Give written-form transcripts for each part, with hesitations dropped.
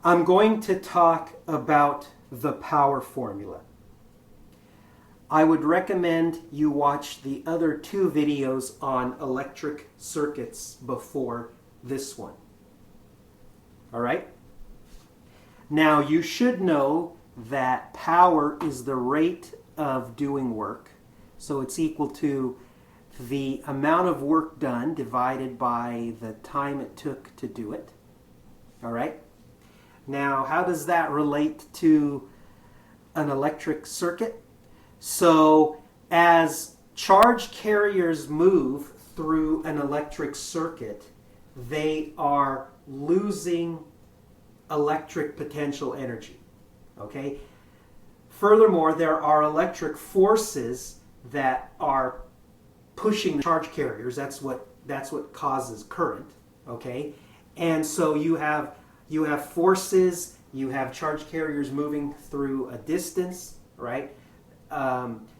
I'm going to talk about the power formula. I would recommend you watch the other two videos on electric circuits before this one. All right? Now, you should know that power is the rate of doing work. So it's equal to the amount of work done divided by the time it took to do it. All right? Now, how does that relate to an electric circuit? So, as charge carriers move through an electric circuit, they are losing electric potential energy. Okay? Furthermore, there are electric forces that are pushing the charge carriers. That's what causes current. Okay? And so you have forces, you have charge carriers moving through a distance, right?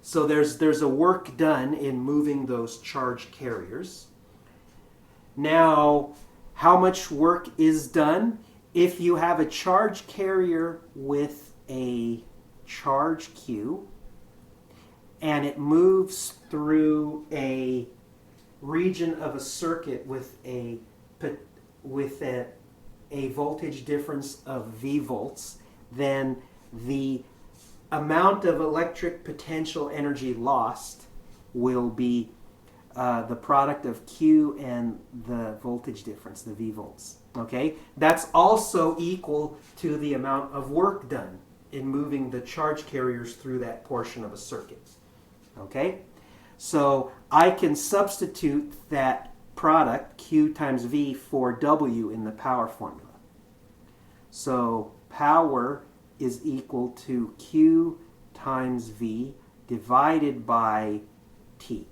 So there's a work done in moving those charge carriers. Now, how much work is done? If you have a charge carrier with a charge Q and it moves through a region of a circuit with a voltage difference of V volts, then the amount of electric potential energy lost will be the product of Q and the voltage difference, the V volts. Okay? That's also equal to the amount of work done in moving the charge carriers through that portion of a circuit. Okay? So I can substitute that product, Q times V, for W in the power formula. So power is equal to Q times V divided by T.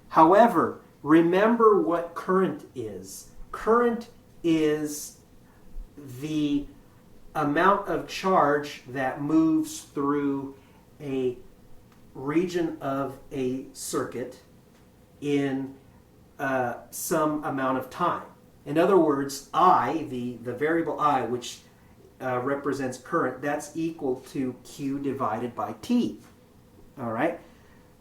However, remember what current is. Current is the amount of charge that moves through a region of a circuit in some amount of time. In other words, I, the variable I, which represents current, that's equal to Q divided by T. All right?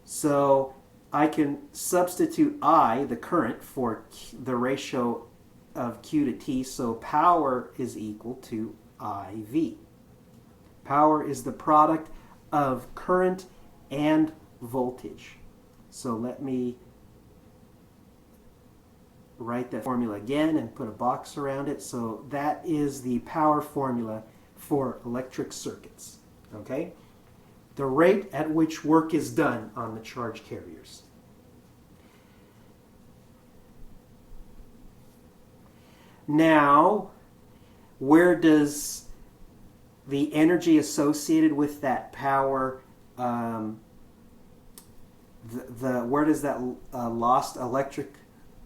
So I can substitute I, the current, for the ratio of Q to T, so power is equal to IV. Power is the product of current and voltage. So let me write that formula again and put a box around it. So that is the power formula for electric circuits. Okay? The rate at which work is done on the charge carriers. Now, where does the energy associated with that power, where does that lost electric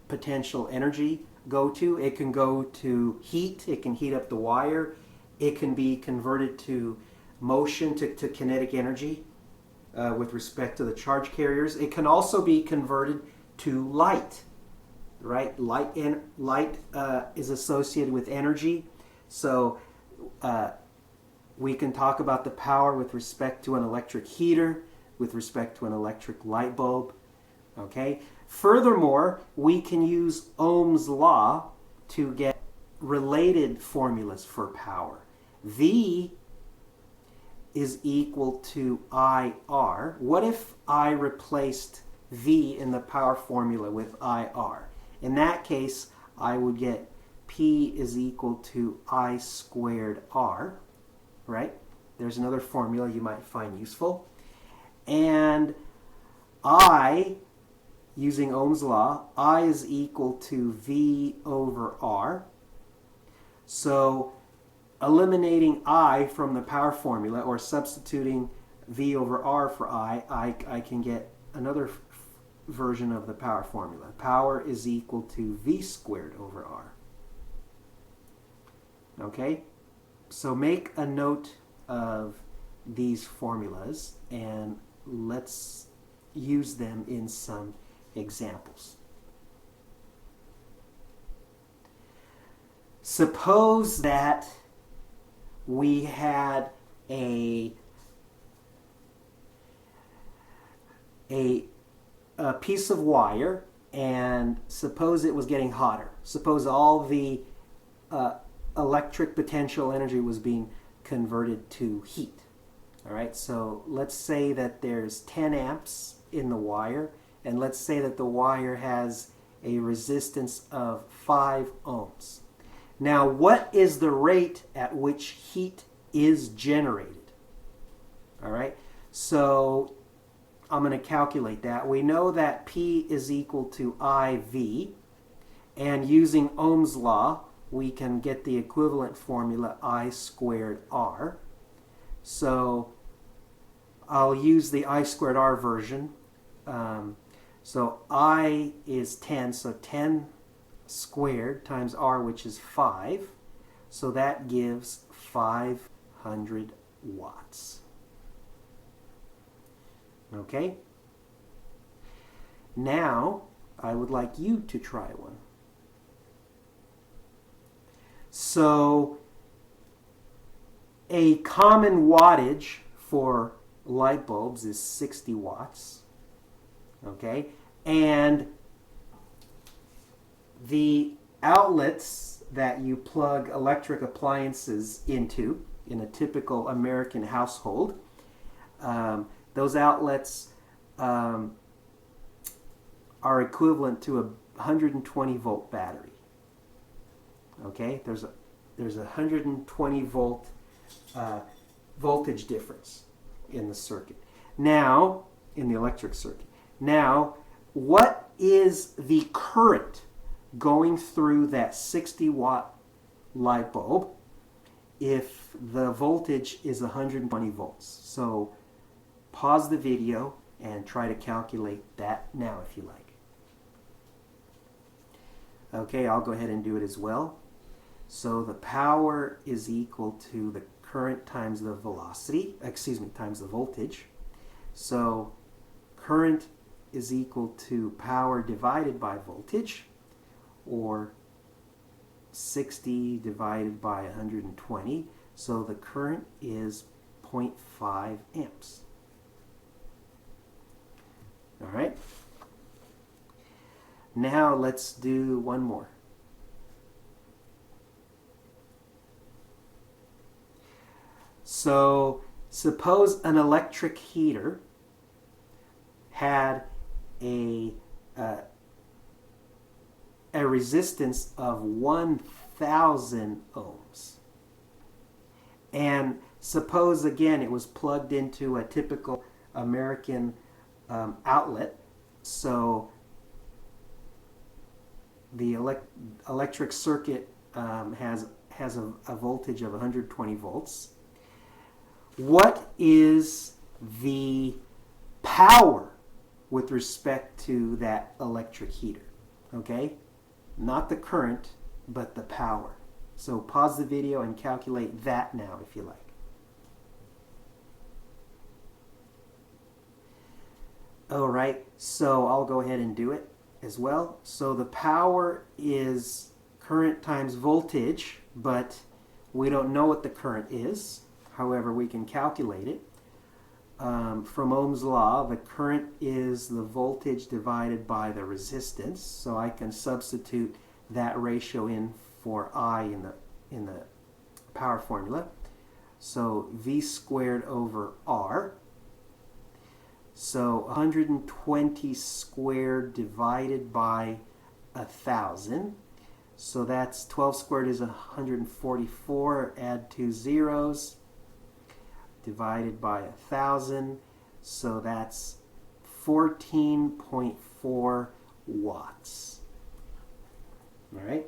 potential energy go to? It can go to heat. It can heat up the wire. It can be converted to motion, to kinetic energy with respect to the charge carriers. It can also be converted to light. Right? Light is associated with energy. So we can talk about the power with respect to an electric heater, with respect to an electric light bulb. Okay? Furthermore, we can use Ohm's law to get related formulas for power. V is equal to IR. What if I replaced V in the power formula with IR? In that case, I would get P is equal to I squared R, right? There's another formula you might find useful. And I, using Ohm's law, I is equal to V over R. So eliminating I from the power formula, or substituting V over R for I can get another version of the power formula. Power is equal to V squared over R. Okay? So make a note of these formulas and let's use them in some examples. Suppose that we had a piece of wire, and suppose it was getting hotter. Suppose all the electric potential energy was being converted to heat. All right, so let's say that there's 10 amps in the wire, and let's say that the wire has a resistance of 5 ohms. Now, what is the rate at which heat is generated? All right, so I'm going to calculate that. We know that P is equal to IV, and using Ohm's law, we can get the equivalent formula I squared R. So I'll use the I squared R version. So I is 10, so 10 squared times R, which is 5. So that gives 500 watts. Okay? Now, I would like you to try one. So, a common wattage for light bulbs is 60 watts. Okay? And the outlets that you plug electric appliances into in a typical American household, those outlets are equivalent to a 120 volt battery. Okay, there's a 120 volt voltage difference in the circuit. Now, in the electric circuit. Now, what is the current going through that 60 watt light bulb if the voltage is 120 volts? So pause the video and try to calculate that now if you like. Okay, I'll go ahead and do it as well. So the power is equal to the current times the velocity, times the voltage. So current is equal to power divided by voltage, or 60 divided by 120. So the current is 0.5 amps. All right. Now let's do one more. So suppose an electric heater had a resistance of 1,000 ohms. And suppose, again, it was plugged into a typical American outlet. So the electric circuit has a voltage of 120 volts. What is the power with respect to that electric heater? Okay? Not the current, but the power. So pause the video and calculate that now if you like. All right, so I'll go ahead and do it as well. So the power is current times voltage, but we don't know what the current is. However, we can calculate it. From Ohm's law, the current is the voltage divided by the resistance. So I can substitute that ratio in for I in the power formula. So V squared over R. So 120 squared divided by 1,000. So that's 12 squared is 144. Add 2 zeros. Divided by 1,000. So that's 14.4 watts. All right.